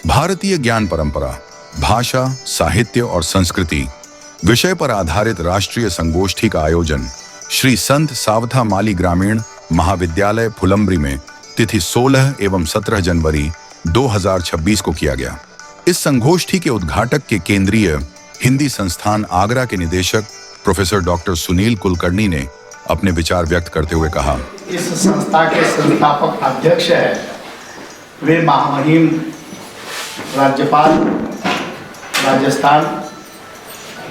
भारतीय ज्ञान परंपरा, भाषा, साहित्य और संस्कृति विषय पर आधारित राष्ट्रीय संगोष्ठी का आयोजन श्री संत सावथा माली ग्रामीण महाविद्यालय फुलंब्री में तिथि 16 एवं 17 जनवरी 2026 को किया गया। इस संगोष्ठी के उद्घाटक के केंद्रीय हिंदी संस्थान आगरा के निदेशक प्रोफेसर डॉक्टर सुनील कुलकर्णी ने अपने विचार व्यक्त करते हुए कहा, इस संस्था के संस्थापक अध्यक्ष है वे महामहिम राज्यपाल राजस्थान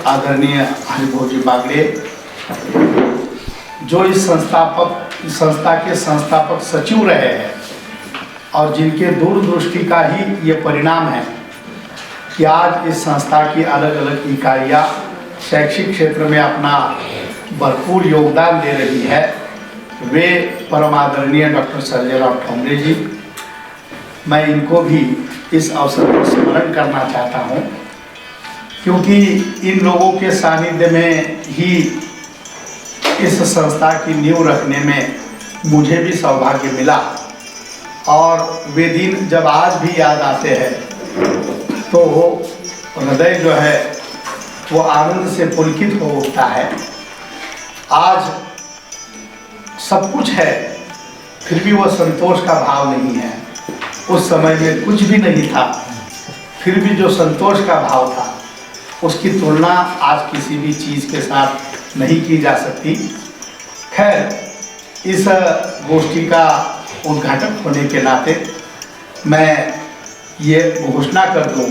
आदरणीय हरिभोजी बागड़े, जो इस संस्था के संस्थापक सचिव रहे हैं और जिनके दूरदृष्टि का ही ये परिणाम है कि आज इस संस्था की अलग अलग इकाइयाँ शैक्षिक क्षेत्र में अपना भरपूर योगदान दे रही है। वे परम आदरणीय डॉक्टर संजय राव ठोंबरे जी, मैं इनको भी इस अवसर पर स्मरण करना चाहता हूँ, क्योंकि इन लोगों के सानिध्य में ही इस संस्था की नींव रखने में मुझे भी सौभाग्य मिला और वे दिन जब आज भी याद आते हैं तो हृदय जो है वो आनंद से पुलकित हो उठता है। आज सब कुछ है फिर भी वो संतोष का भाव नहीं है। उस समय में कुछ भी नहीं था, फिर भी जो संतोष का भाव था उसकी तुलना आज किसी भी चीज़ के साथ नहीं की जा सकती। खैर, इस गोष्ठी का उद्घाटक होने के नाते मैं ये घोषणा कर दूं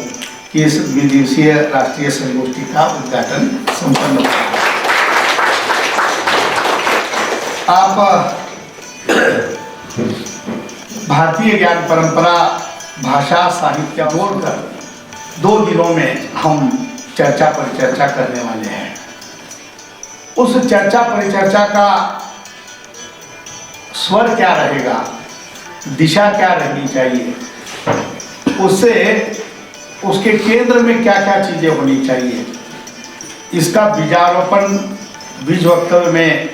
कि इस द्विदिवसीय राष्ट्रीय संगोष्ठी का उद्घाटन संपन्न हुआ। आप भारतीय ज्ञान परंपरा, भाषा, साहित्य जोड़कर 2 दिनों में हम चर्चा पर चर्चा करने वाले हैं। उस चर्चा परिचर्चा का स्वर क्या रहेगा, दिशा क्या रहनी चाहिए, उसके केंद्र में क्या क्या चीजें होनी चाहिए, इसका बीजारोपण बीज वक्तव्य में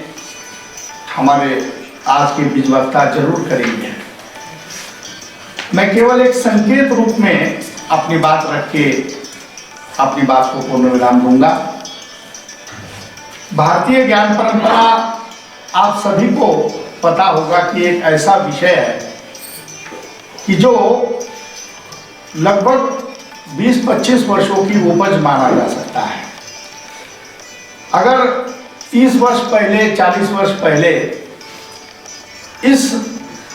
हमारे आज के बीज वक्ता जरूर करेंगे। मैं केवल एक संकेत रूप में अपनी बात रख के अपनी बात को पूर्ण विराम दूंगा। भारतीय ज्ञान परंपरा आप सभी को पता होगा कि एक ऐसा विषय है कि जो लगभग 20-25 वर्षों की उपज माना जा सकता है। अगर 30 वर्ष पहले, 40 वर्ष पहले इस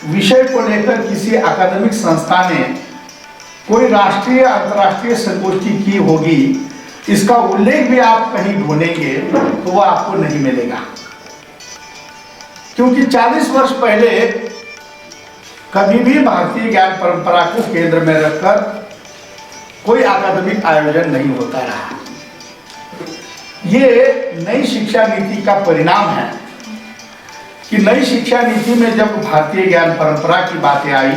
विषय को लेकर किसी अकादमिक संस्था ने कोई राष्ट्रीय अंतर्राष्ट्रीय संगोष्ठी की होगी, इसका उल्लेख भी आप कहीं ढूंढेंगे तो वह आपको नहीं मिलेगा, क्योंकि 40 वर्ष पहले कभी भी भारतीय ज्ञान परंपरा को केंद्र में रखकर कोई अकादमिक आयोजन नहीं होता रहा। ये नई शिक्षा नीति का परिणाम है कि नई शिक्षा नीति में जब भारतीय ज्ञान परंपरा की बातें आई,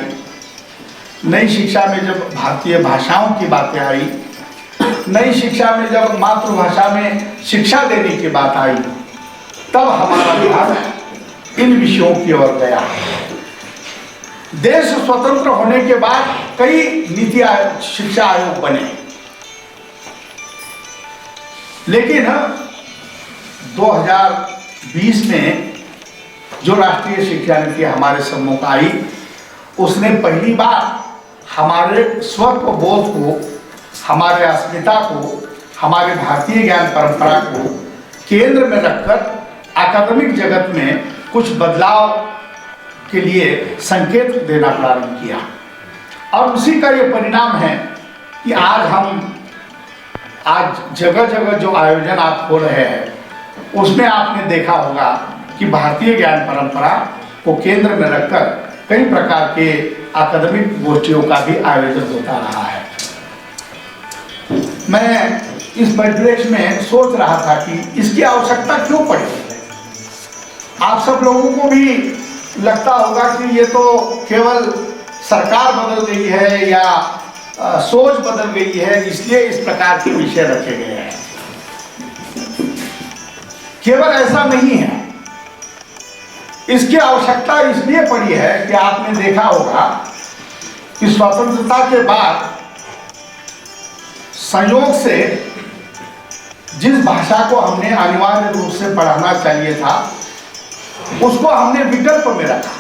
नई शिक्षा में जब भारतीय भाषाओं की बातें आई, नई शिक्षा में जब मातृभाषा में शिक्षा देने की बात आई, तब हमारा ध्यान इन विषयों की ओर गया। देश स्वतंत्र होने के बाद कई नीति आयोग, शिक्षा आयोग बने, लेकिन 2020 में जो राष्ट्रीय शिक्षा नीति हमारे सम्मुख आई, उसने पहली बार हमारे स्वबोध को, हमारे अस्मिता को, हमारे भारतीय ज्ञान परंपरा को केंद्र में रखकर अकादमिक जगत में कुछ बदलाव के लिए संकेत देना प्रारंभ किया। और उसी का ये परिणाम है कि आज जगह जगह जो आयोजन आप हो रहे हैं उसमें आपने देखा होगा कि भारतीय ज्ञान परंपरा को केंद्र में रखकर कई प्रकार के अकादमिक गोष्ठियों का भी आयोजन होता रहा है। मैं इस परिप्रेक्ष्य में सोच रहा था कि इसकी आवश्यकता क्यों पड़ी। आप सब लोगों को भी लगता होगा कि ये तो केवल सरकार बदल गई है या सोच बदल गई है, इसलिए इस प्रकार के विषय रखे गए हैं। केवल ऐसा नहीं है, इसकी आवश्यकता इसलिए पड़ी है कि आपने देखा होगा कि स्वतंत्रता के बाद संयोग से जिस भाषा को हमने अनिवार्य रूप से पढ़ाना चाहिए था उसको हमने विकल्प में रखा,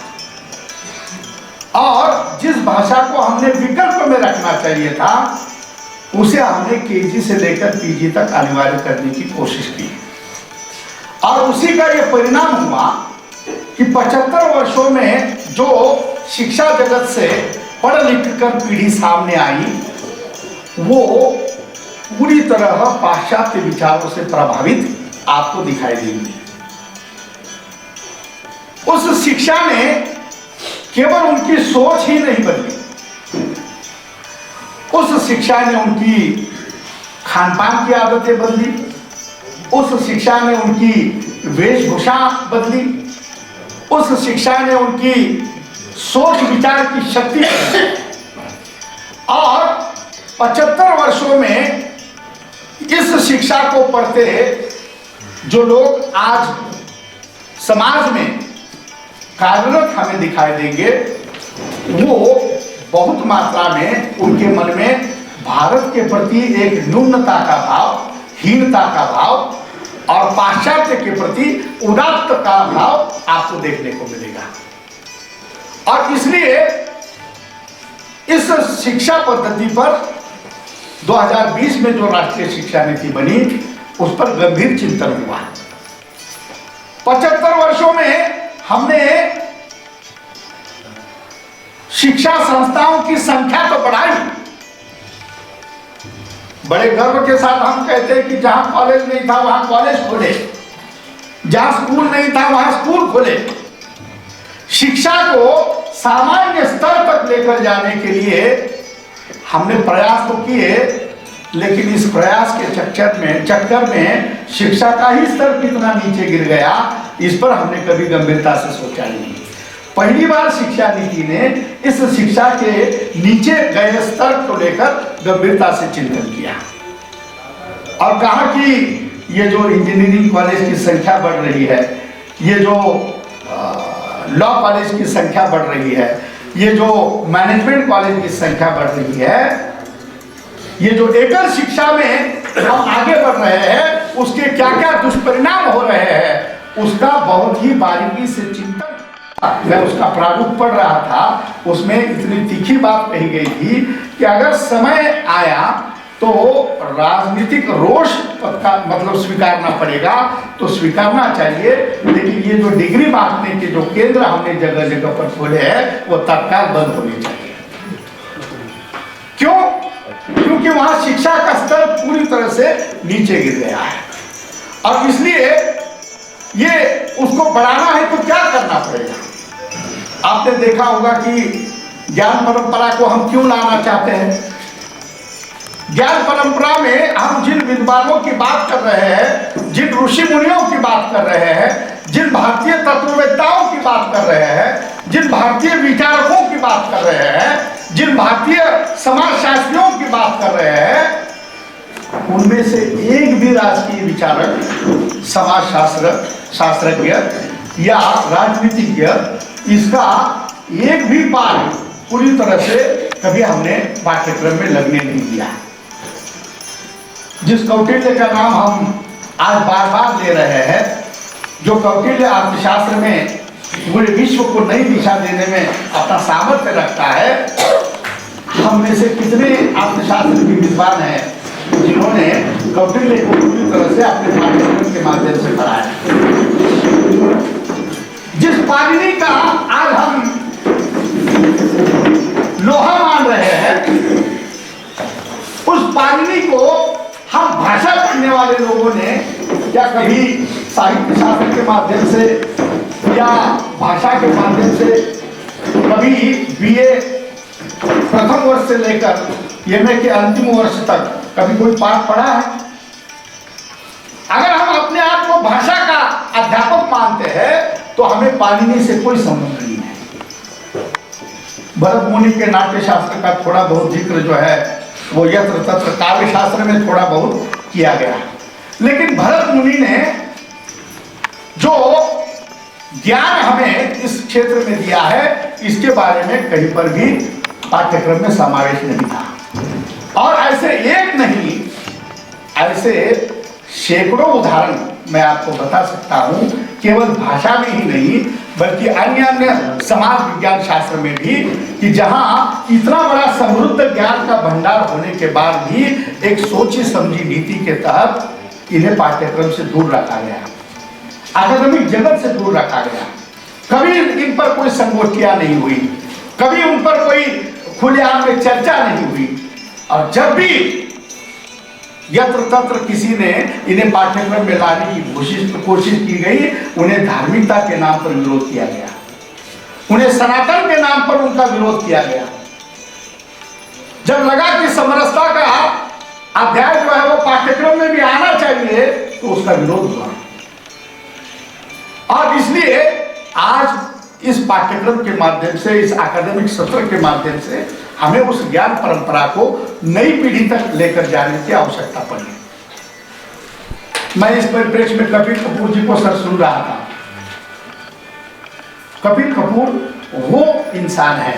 और जिस भाषा को हमने विकल्प में रखना चाहिए था उसे हमने केजी से लेकर पीजी तक अनिवार्य करने की कोशिश की। और उसी का यह परिणाम हुआ कि 75 वर्षों में जो शिक्षा जगत से पढ़ लिख कर पीढ़ी सामने आई वो पूरी तरह पाश्चात्य विचारों से प्रभावित आपको दिखाई देंगी। उस शिक्षा ने केवल उनकी सोच ही नहीं बदली, उस शिक्षा ने उनकी खान पान की आदतें बदली, उस शिक्षा ने उनकी वेशभूषा बदली, उस शिक्षा ने उनकी सोच विचार की शक्ति बदली। और 75 वर्षों में इस शिक्षा को पढ़ते जो लोग आज समाज में कार्यरत हमें दिखाई देंगे वो बहुत मात्रा में उनके मन में भारत के प्रति एक न्यूनता का भाव, हीनता का भाव और पाश्चात्य के प्रति उदात्त का भाव आपको देखने को मिलेगा। और इसलिए इस शिक्षा पद्धति पर 2020 में जो राष्ट्रीय शिक्षा नीति बनी उस पर गंभीर चिंतन हुआ। 75 वर्षों में हमने शिक्षा संस्थाओं की संख्या तो बढ़ाई, बड़े गर्व के साथ हम कहते हैं कि जहां कॉलेज नहीं था वहां कॉलेज खोले, जहां स्कूल नहीं था वहां स्कूल खोले। शिक्षा को सामान्य स्तर तक लेकर जाने के लिए हमने प्रयास तो किए, लेकिन इस प्रयास के चक्कर में शिक्षा का ही स्तर कितना नीचे गिर गया इस पर हमने कभी गंभीरता से सोचा ही नहीं। पहली बार शिक्षा नीति ने इस शिक्षा के नीचे गए स्तर को लेकर गंभीरता से चिंतन किया और कहा कि ये जो इंजीनियरिंग कॉलेज की संख्या बढ़ रही है, ये जो लॉ कॉलेज की संख्या बढ़ रही है, ये जो मैनेजमेंट कॉलेज की संख्या बढ़ रही है, ये जो एकल शिक्षा में हम आगे बढ़ रहे हैं उसके क्या क्या दुष्परिणाम हो रहे हैं उसका बहुत ही बारीकी से चिंतन। मैं उसका प्रारूप पढ़ रहा था, उसमें इतनी तीखी बात कही गई थी कि अगर समय आया तो राजनीतिक रोष का मतलब स्वीकारना पड़ेगा तो स्वीकारना चाहिए, लेकिन ये जो डिग्री बांटने के जो केंद्र हमने जगह जगह पर खोले हैं वो तत्काल बंद होने चाहिए। क्यों? क्योंकि वहां शिक्षा का स्तर पूरी तरह से नीचे गिर गया है और इसलिए ये उसको बढ़ाना है तो क्या करना पड़ेगा। आपने देखा होगा कि ज्ञान परंपरा को हम क्यों लाना चाहते हैं। ज्ञान परंपरा में हम जिन विद्वानों की बात कर रहे हैं, जिन ऋषि मुनियों की बात कर रहे हैं, जिन भारतीय तत्ववेत्ताओं की बात कर रहे हैं, जिन भारतीय विचारकों की बात कर रहे हैं, जिन भारतीय समाजशास्त्रियों की बात कर रहे हैं, उनमें से एक भी राजकीय विचारक, समाजशास्त्रज्ञ या राजनीतिज्ञ इसका एक भी पाठ पूरी तरह से कभी हमने पाठ्यक्रम में लगने नहीं दिया। जिस कौटिल्य का नाम हम आज बार बार ले रहे हैं, जो कौटिल्य अर्थशास्त्र में पूरे विश्व को नई दिशा देने में अपना सामर्थ्य रखता है, हम में से कितने अर्थशास्त्र के विद्वान हैं जिन्होंने कौटिल्य को पूरी तरह से अपने पाठ्यक्रम के माध्यम से पढ़ाया। जिस पाणिनि का आज हम लोहा मान रहे हैं, उस पाणिनि को हम भाषा पढ़ने वाले लोगों ने या कभी साहित्य शास्त्र के माध्यम से या भाषा के माध्यम से कभी बीए प्रथम वर्ष से लेकर एमए के अंतिम वर्ष तक कभी कोई पाठ पढ़ा है? अगर हम अपने आप को भाषा का अध्यापक मानते हैं तो हमें पाणिनि से कोई संबंध नहीं है। भरत मुनि के नाट्य शास्त्र का थोड़ा बहुत जिक्र जो है वो यत्र तत्र काव्य शास्त्र में थोड़ा बहुत किया गया, लेकिन भरत मुनि ने जो ज्ञान हमें इस क्षेत्र में दिया है इसके बारे में कहीं पर भी पाठ्यक्रम में समावेश नहीं था। और ऐसे एक नहीं ऐसे सैकड़ों उदाहरण मैं आपको बता सकता हूं, केवल भाषा में ही नहीं बल्कि अन्य अन्य समाज विज्ञान शास्त्र में भी, कि जहां इतना बड़ा समृद्ध ज्ञान का भंडार होने के बाद भी एक सोची समझी नीति के तहत इन्हें पाठ्यक्रम से दूर रखा गया, अकादमिक जगत से दूर रखा गया। कभी इन पर कोई संगोष्ठियां नहीं हुई, कभी उन पर कोई खुलेआम में चर्चा नहीं हुई, और जब भी यत्र तत्र किसी ने इन्हें पाठ्यक्रम में लाने की कोशिश की गई, उन्हें धार्मिकता के नाम पर विरोध किया गया, उन्हें सनातन के नाम पर उनका विरोध किया गया। जब लगा कि समरसता का अध्याय जो है वो पाठ्यक्रम में भी आना चाहिए, तो उसका विरोध हुआ। और इसलिए आज इस पाठ्यक्रम के माध्यम से, इस अकादमिक सत्र के माध्यम से हमें उस ज्ञान परंपरा को नई पीढ़ी तक लेकर जाने की आवश्यकता पड़ी। मैं इस परिप्रेक्ष्य में कपिल कपूर जी को सर सुन रहा था। कपिल कपूर वो इंसान है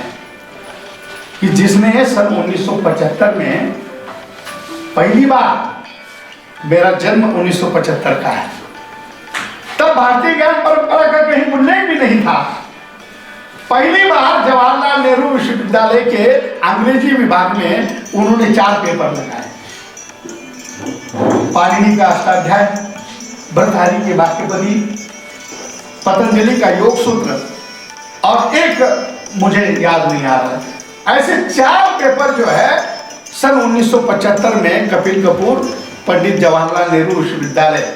कि जिसने सन 1975 में पहली बार, मेरा जन्म 1975 का है, तब भारतीय ज्ञान परंपरा का कहीं उल्लेख भी नहीं था। पहली बार जवाहरलाल नेहरू विश्वविद्यालय के अंग्रेजी विभाग में उन्होंने 4 पेपर लगाए। पाणिनि का अष्टाध्याय, भर्तृहरि के वाक्यपदी, पतंजलि का योग सूत्र, और एक मुझे याद नहीं आ रहा। ऐसे 4 पेपर जो है सन 1975 में कपिल कपूर पंडित जवाहरलाल नेहरू विश्वविद्यालय,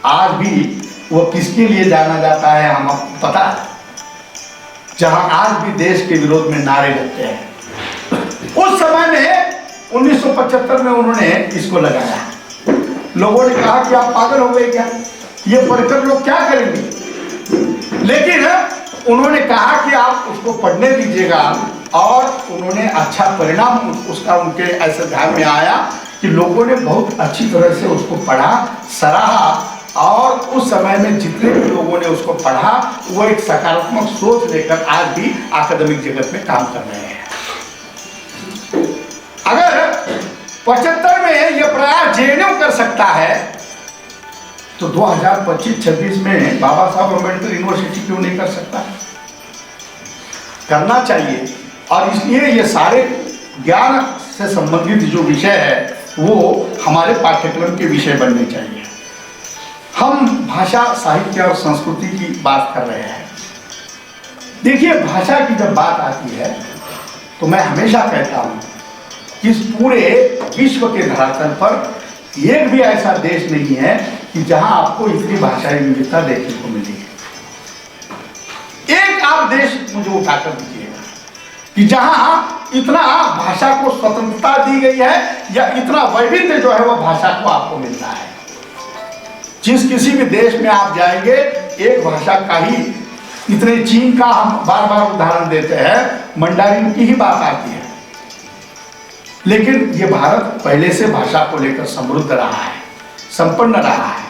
आज भी वो किसके लिए जाना जाता है हम पता है, जहां आज भी देश के विरोध में नारे लगते हैं। उस समय में 1975 में उन्होंने इसको लगाया। लोगों ने कहा कि आप पागल हो गए क्या, ये पढ़कर लोग क्या करेंगे, लेकिन उन्होंने कहा कि आप उसको पढ़ने दीजिएगा, और उन्होंने अच्छा परिणाम उसका उनके ऐसे ध्यान में आया कि लोगों ने बहुत अच्छी तरह से उसको पढ़ा, सराहा, और उस समय में जितने भी लोगों ने उसको पढ़ा वो एक सकारात्मक सोच लेकर आज भी अकादमिक जगत में काम कर रहे हैं। अगर 75 में यह प्रयास जेएनयू कर सकता है, तो 2025-26 में बाबा साहब अम्बेडकर यूनिवर्सिटी क्यों नहीं कर सकता? करना चाहिए। और इसलिए ये सारे ज्ञान से संबंधित जो विषय है वो हमारे पाठ्यक्रम के विषय बनने चाहिए। हम भाषा, साहित्य और संस्कृति की बात कर रहे हैं। देखिए, भाषा की जब बात आती है तो मैं हमेशा कहता हूं कि इस पूरे विश्व के धरातल पर एक भी ऐसा देश नहीं है कि जहां आपको इतनी भाषाई विविधता देखने को मिली है। एक आप देश मुझे उठाकर दीजिएगा कि जहां इतना भाषा को स्वतंत्रता दी गई है, या इतना वैविध्य जो है वह भाषा को आपको मिलता है। जिस किसी भी देश में आप जाएंगे, एक भाषा का ही, इतने चीन का हम बार बार उदाहरण देते हैं, मंडारिन की ही बात आती है, लेकिन ये भारत पहले से भाषा को लेकर समृद्ध रहा है, संपन्न रहा है।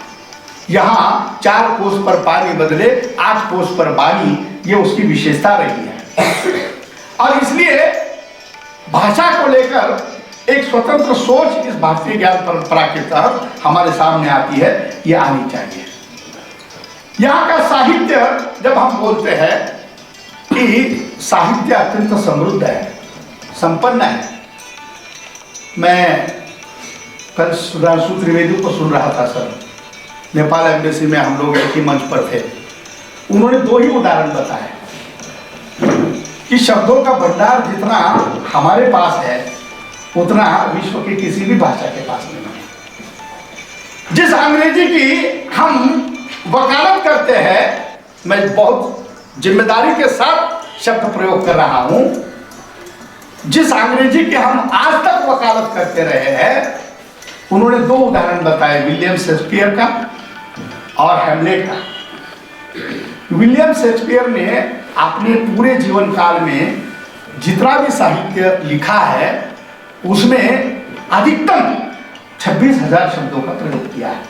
यहाँ 4 कोस पर पानी बदले 8 कोस पर वाणी, ये उसकी विशेषता रही है। और इसलिए भाषा को लेकर एक स्वतंत्र सोच इस भारतीय ज्ञान परंपरा के तहत हमारे सामने आती है, ये आनी चाहिए। यहाँ का साहित्य, जब हम बोलते हैं कि साहित्य अत्यंत समृद्ध है, संपन्न है। मैं कल सुधांशु त्रिवेदी को सुन रहा था सर, नेपाल एम्बेसी में हम लोग एक ही मंच पर थे। उन्होंने 2 ही उदाहरण बताए कि शब्दों का भंडार जितना हमारे पास है उतना विश्व के किसी भी भाषा के पास नहीं है। जिस अंग्रेजी की हम वकालत करते हैं, मैं बहुत जिम्मेदारी के साथ शब्द प्रयोग कर रहा हूं, जिस अंग्रेजी की हम आज तक वकालत करते रहे हैं, उन्होंने 2 उदाहरण बताए, विलियम शेक्सपियर का और हैमलेट का। विलियम शेक्सपियर ने अपने पूरे जीवन काल में जितना भी साहित्य लिखा है उसमें अधिकतम 26,000 शब्दों का प्रयोग किया है।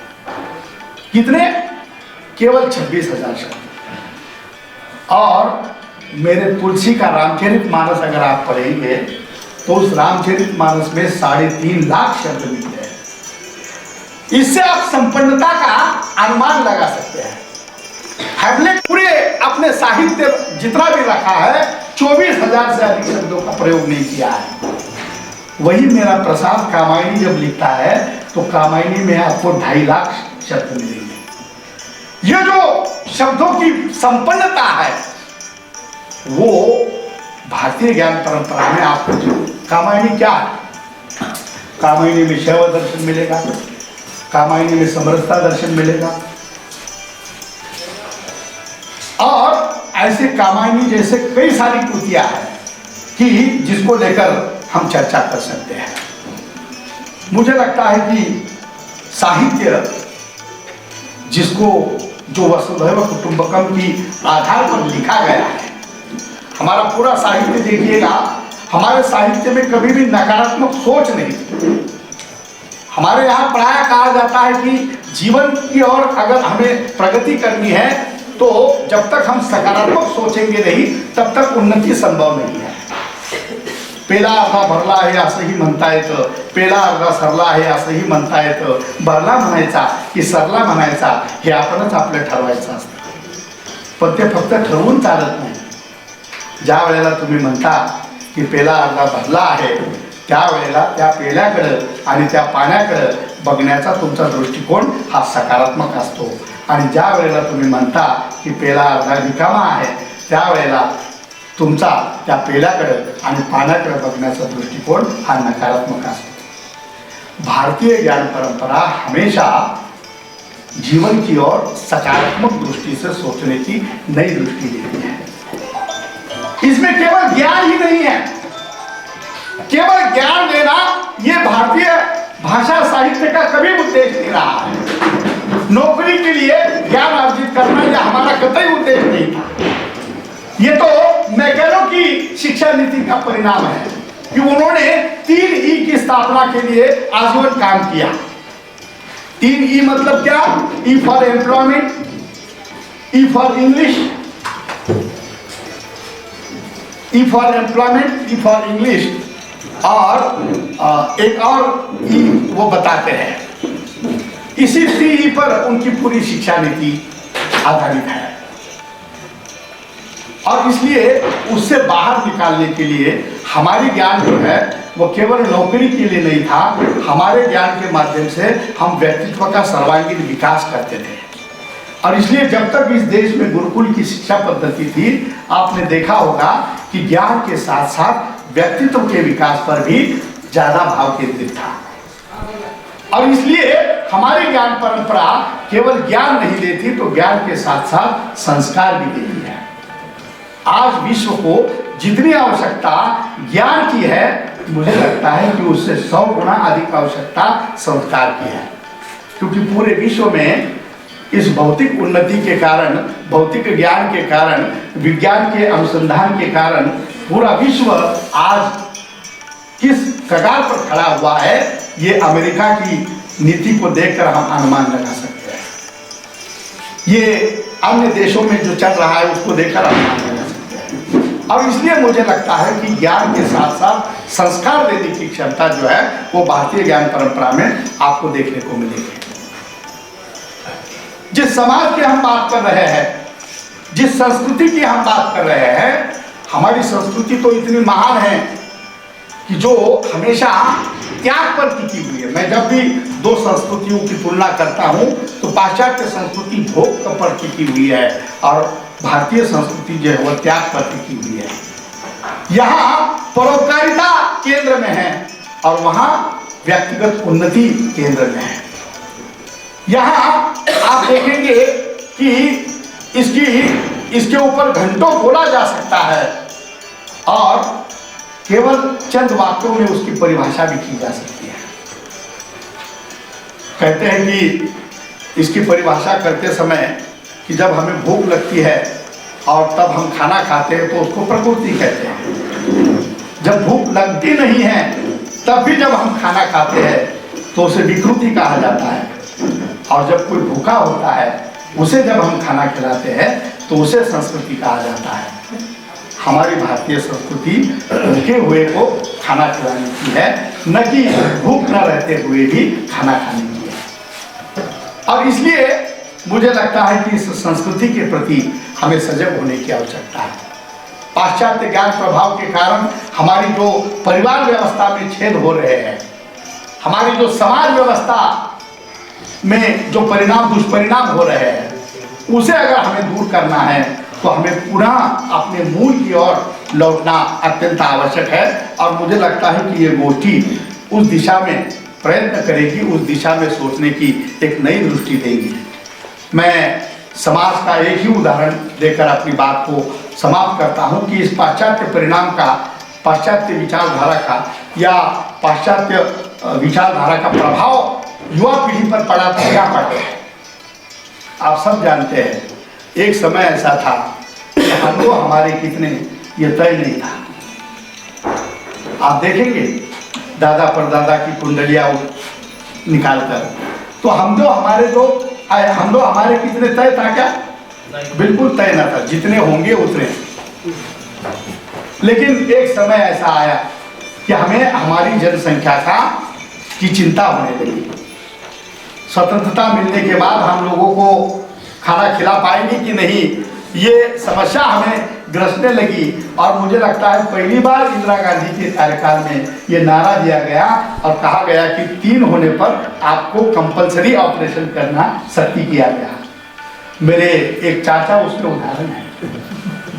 कितने? केवल 26,000 शब्द। और मेरे तुलसी का रामचरितमानस अगर आप पढ़ेंगे तो उस रामचरितमानस में 3.5 लाख शब्द मिलते हैं। इससे आप संपन्नता का अनुमान लगा सकते हैं। हैमलेट पूरे अपने साहित्य जितना भी रखा है 24,000 से अधिक शब्दों का प्रयोग नहीं किया है। वही मेरा प्रसाद कामायनी जब लिखता है तो कामायनी में आपको 2.5 लाख शब्द मिलेंगे। ये जो शब्दों की संपन्नता है वो भारतीय ज्ञान परंपरा में आपको जो कामायनी क्या है, कामायनी में शैव दर्शन मिलेगा, कामायनी में समरसता दर्शन मिलेगा, और ऐसे कामायनी जैसे कई सारी कृतियां हैं कि जिसको लेकर हम चर्चा कर सकते हैं। मुझे लगता है कि साहित्य जिसको जो वसुधैव कुटुंबकम की आधार पर लिखा गया है, हमारा पूरा साहित्य देखिएगा, हमारे साहित्य में कभी भी नकारात्मक सोच नहीं। हमारे यहाँ प्रायः कहा जाता है कि जीवन की ओर अगर हमें प्रगति करनी है तो जब तक हम सकारात्मक सोचेंगे नहीं तब तक उन्नति संभव नहीं है। पेला अर्धा भरला आहे असंही म्हणता येतं, पेला अर्धा सरला आहे असंही म्हणता येतं, भरला म्हणायचा की सरला म्हणायचा हे आपणच आपलं ठरवायचं असतं। पण ते फक्त ठरवून चालत नाही। ज्या वेळेला तुम्ही म्हणता की पेला अर्धा भरला आहे त्यावेळेला त्या पेल्याकडे आणि त्या पाण्याकडे बघण्याचा तुमचा दृष्टिकोन हा सकारात्मक असतो, आणि ज्या वेळेला तुम्ही म्हणता की पेला अर्धा रिकामा आहे त्यावेळेला तुमचा त्या पेल्याकडे आणि पाण्याकडे बघण्याचा दृष्टिकोन हा नकारात्मक असतो। भारतीय ज्ञान परंपरा हमेशा जीवन की ओर सकारात्मक दृष्टि से सोचने की नई दृष्टि देती है। इसमें केवल ज्ञान ही नहीं है, केवल ज्ञान देना ये भारतीय भाषा साहित्य का कभी उद्देश्य नहीं रहा है। नौकरी के लिए ज्ञान अर्जित करना यह हमारा कतई उद्देश्य नहीं था। ये तो मैकेनो की शिक्षा नीति का परिणाम है कि उन्होंने 3 ई की स्थापना के लिए आजीवन काम किया। 3 ई मतलब क्या? E for employment, E for English, E for employment, E for English, और एक और ई वो बताते हैं। इसी 3 ई पर उनकी पूरी शिक्षा नीति आधारित है, और इसलिए उससे बाहर निकालने के लिए हमारी ज्ञान जो है वो केवल नौकरी के लिए नहीं था। हमारे ज्ञान के माध्यम से हम व्यक्तित्व का सर्वांगीण विकास करते थे, और इसलिए जब तक इस देश में गुरुकुल की शिक्षा पद्धति थी आपने देखा होगा कि ज्ञान के साथ साथ व्यक्तित्व के विकास पर भी ज्यादा भाव केंद्रित था। और इसलिए हमारी ज्ञान परंपरा केवल ज्ञान नहीं देती तो ज्ञान के साथ साथ संस्कार भी देती है। आज विश्व को जितनी आवश्यकता ज्ञान की है मुझे लगता है कि उससे 100 गुना अधिक आवश्यकता संस्कार की है, क्योंकि पूरे विश्व में इस भौतिक उन्नति के कारण, भौतिक ज्ञान के कारण, विज्ञान के अनुसंधान के कारण पूरा विश्व आज किस कगार पर खड़ा हुआ है ये अमेरिका की नीति को देखकर हम अनुमान लगा सकते हैं। ये अन्य देशों में जो चल रहा है उसको देखकर अनुमान लगा सकते हैं। और इसलिए मुझे लगता है कि ज्ञान के साथ साथ संस्कार देने की क्षमता जो है वो भारतीय ज्ञान परंपरा में आपको देखने को मिलेगी। जिस समाज की हम बात कर रहे हैं, जिस संस्कृति की हम बात कर रहे हैं, हमारी संस्कृति तो इतनी महान है कि जो हमेशा त्याग पर टिकी हुई है। मैं जब भी 2 संस्कृतियों की तुलना करता हूँ तो पाश्चात्य संस्कृति भोग पर टिकी हुई है और भारतीय संस्कृति जो है वह त्याग पर टिकी हुई है। यहाँ परोपकारिता केंद्र में है और वहाँ व्यक्तिगत उन्नति केंद्र में है। यहाँ आप देखेंगे कि इसके ऊपर घंटों बोला जा सकता है और केवल चंद वाक्यों में उसकी परिभाषा भी की जा सकती है। कहते हैं कि इसकी परिभाषा करते समय कि जब हमें भूख लगती है और तब हम खाना खाते हैं तो उसको प्रकृति कहते हैं। जब भूख लगती नहीं है तब भी जब हम खाना खाते हैं तो उसे विकृति कहा जाता है, और जब कोई भूखा होता है उसे जब हम खाना खिलाते हैं तो उसे संस्कृति कहा जाता है। हमारी भारतीय संस्कृति भूखे हुए को खाना खिलाने की है, न कि भूख न रहते हुए भी खाना खाने की है। और इसलिए मुझे लगता है कि इस संस्कृति के प्रति हमें सजग होने की आवश्यकता है। पाश्चात्य ज्ञान प्रभाव के कारण हमारी जो परिवार व्यवस्था में छेद हो रहे हैं, हमारी जो समाज व्यवस्था में जो दुष्परिणाम हो रहे हैं, उसे अगर हमें दूर करना है तो हमें पुनः अपने मूल की ओर लौटना अत्यंत आवश्यक है। और मुझे लगता है कि ये गोष्ठी उस दिशा में प्रयत्न करेगी, उस दिशा में सोचने की एक नई दृष्टि देगी। मैं समाज का एक ही उदाहरण देकर अपनी बात को समाप्त करता हूँ कि इस पाश्चात्य परिणाम का, पाश्चात्य विचारधारा का या पाश्चात्य विचारधारा का प्रभाव युवा पीढ़ी पर पड़ा तो क्या पड़ा है आप सब जानते हैं। एक समय ऐसा था कि हम लोग हमारे कितने ये तय नहीं था। आप देखेंगे दादा परदादा की कुंडलियां निकालकर तो हम लोग हमारे कितने तय था क्या? बिल्कुल तय ना था, जितने होंगे उतने। लेकिन एक समय ऐसा आया कि हमें हमारी जनसंख्या की चिंता होने लगी। स्वतंत्रता मिलने के बाद हम लोगों को खाना खिला पाएंगे कि नहीं, ये समस्या हमें ग्रसने लगी। और मुझे लगता है पहली बार इंदिरा गांधी के कार्यकाल में ये नारा दिया गया और कहा गया कि 3 होने पर आपको कंपलसरी ऑपरेशन करना सख्ती किया गया। मेरे एक चाचा उसके उदाहरण है,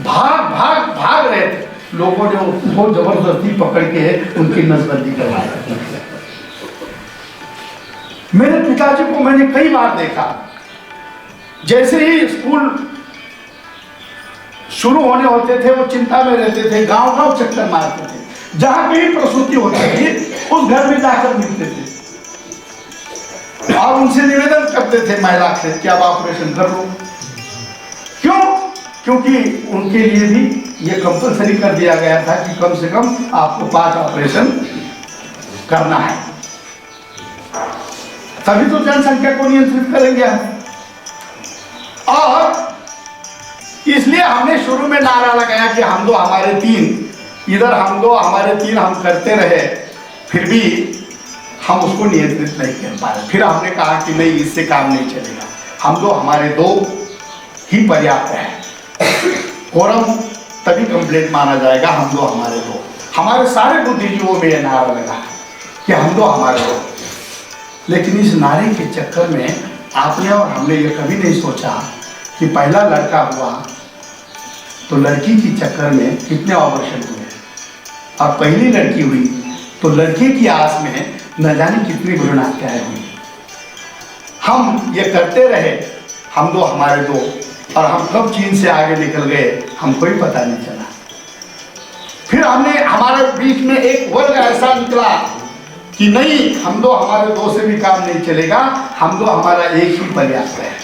भाग रहे थे, लोगों ने उनको जबरदस्ती पकड़ के उनकी नसबंदी करवाई। मेरे पिताजी को मैंने कई बार देखा, जैसे ही स्कूल शुरू होने होते थे वो चिंता में रहते थे, गांव चक्कर मारते थे, जहां कहीं प्रसूति होती थी उस घर में जाकर मिलते थे और उनसे निवेदन करते थे महिला से कि आप ऑपरेशन कर लो। क्यों? क्योंकि उनके लिए भी ये कंपलसरी कर दिया गया था कि कम से कम आपको 5 ऑपरेशन करना है, तभी तो जनसंख्या को नियंत्रित करेंगे हम। और इसलिए हमने शुरू में नारा लगाया कि हम दो हमारे 3, इधर हम दो हमारे 3 हम करते रहे, फिर भी हम उसको नियंत्रित नहीं कर पाए। फिर हमने कहा कि नहीं, इससे काम नहीं चलेगा, हम दो हमारे 2 ही पर्याप्त है। कोरम तभी कंप्लीट माना जाएगा, हम दो हमारे 2। हमारे सारे बुद्धिजीवों में यह नारा लगा कि हम दो हमारे 2। लेकिन इस नारे के चक्कर में आपने और हमने ये कभी नहीं सोचा कि पहला लड़का हुआ तो लड़की के चक्कर में कितने ऑपरेशन हुए, और पहली लड़की हुई तो लड़के की आस में न जाने कितनी भ्रूण हत्याएं हुई। हम ये करते रहे, हम दो हमारे 2, और हम कब चीन से आगे निकल गए हमको ही पता नहीं चला। फिर हमारे बीच में एक वर्ग ऐसा निकला कि नहीं, हम दो हमारे 2 से भी काम नहीं चलेगा, हम दो हमारा एक ही पर्याप्त है।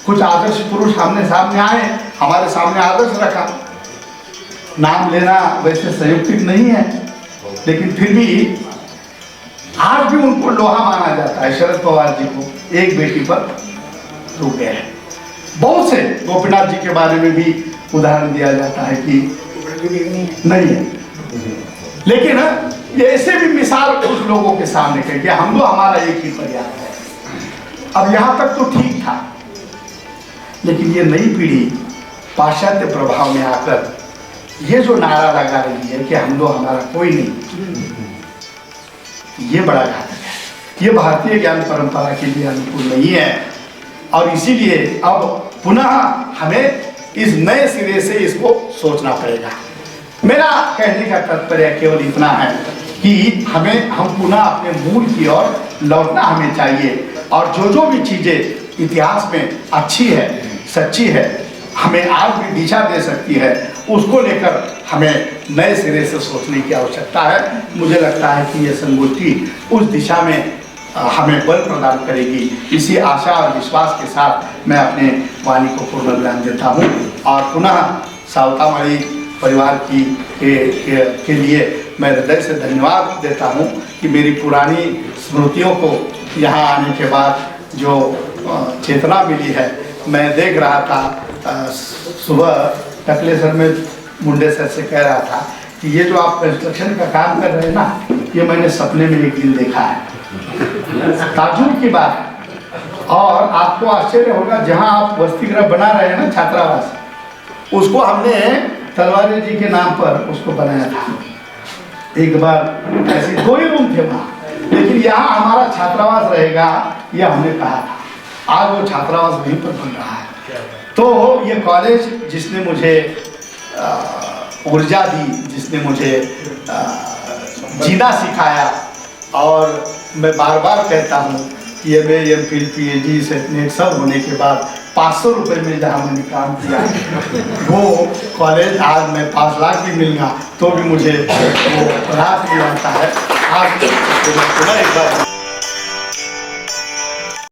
कुछ आदर्श पुरुष सामने आए, हमारे सामने आदर्श रखा। नाम लेना वैसे संयुक्तिक नहीं है, लेकिन फिर भी आज भी उनको लोहा माना जाता है। शरद पवार जी को एक बेटी पर रुक गए। बहुत से गोपीनाथ जी के बारे में भी उदाहरण दिया जाता है कि नहीं है, लेकिन ऐसे भी मिसाल कुछ लोगों के सामने कह कि हम दो हमारा एक ही पर्याप्त है। अब यहाँ तक तो ठीक था, लेकिन ये नई पीढ़ी पाश्चात्य प्रभाव में आकर ये जो नारा लगा रही है कि हम दो हमारा कोई नहीं, ये बड़ा घातक है। ये भारतीय ज्ञान परंपरा के लिए अनुकूल नहीं है। और इसीलिए अब पुनः हमें इस नए सिरे से इसको सोचना पड़ेगा। मेरा कहने का तात्पर्य केवल इतना है कि हम पुनः अपने मूल की ओर लौटना हमें चाहिए। और जो भी चीज़ें इतिहास में अच्छी है, सच्ची है, हमें आज भी दिशा दे सकती है, उसको लेकर हमें नए सिरे से सोचने की आवश्यकता है। मुझे लगता है कि ये संगोष्ठी उस दिशा में हमें बल प्रदान करेगी। इसी आशा और विश्वास के साथ मैं अपने वाणी को पूर्ण विराम देता हूँ और पुनः सावतामाली परिवार के लिए मैं हृदय से धन्यवाद देता हूँ कि मेरी पुरानी स्मृतियों को यहाँ आने के बाद जो चेतना मिली है। मैं देख रहा था सुबह टकले सर में मुंडे सर से कह रहा था कि ये जो आप कंस्ट्रक्शन का काम कर रहे हैं ना, ये मैंने सपने में एक दिन देखा है। ताजुब की बात और आपको आश्चर्य होगा, जहां आप वसति गृह बना रहे हैं ना, छात्रावास, उसको हमने तलवारी जी के नाम पर उसको बनाया था। एक बार ऐसे 2 ही रूम थे वहाँ, लेकिन यहाँ हमारा छात्रावास रहेगा, यह हमने कहा था। आज वो छात्रावास वहीं पर बन रहा है। तो ये कॉलेज जिसने मुझे ऊर्जा दी, जिसने मुझे जीना सिखाया, और मैं बार बार कहता हूँ कि MA MPhil PhD set net सब होने के बाद 500 रुपये में जहाँ मैंने काम किया, वो कॉलेज आज मैं 5 लाख भी मिलूँगा तो भी मुझे वो रात नहीं आता है। आज एक बार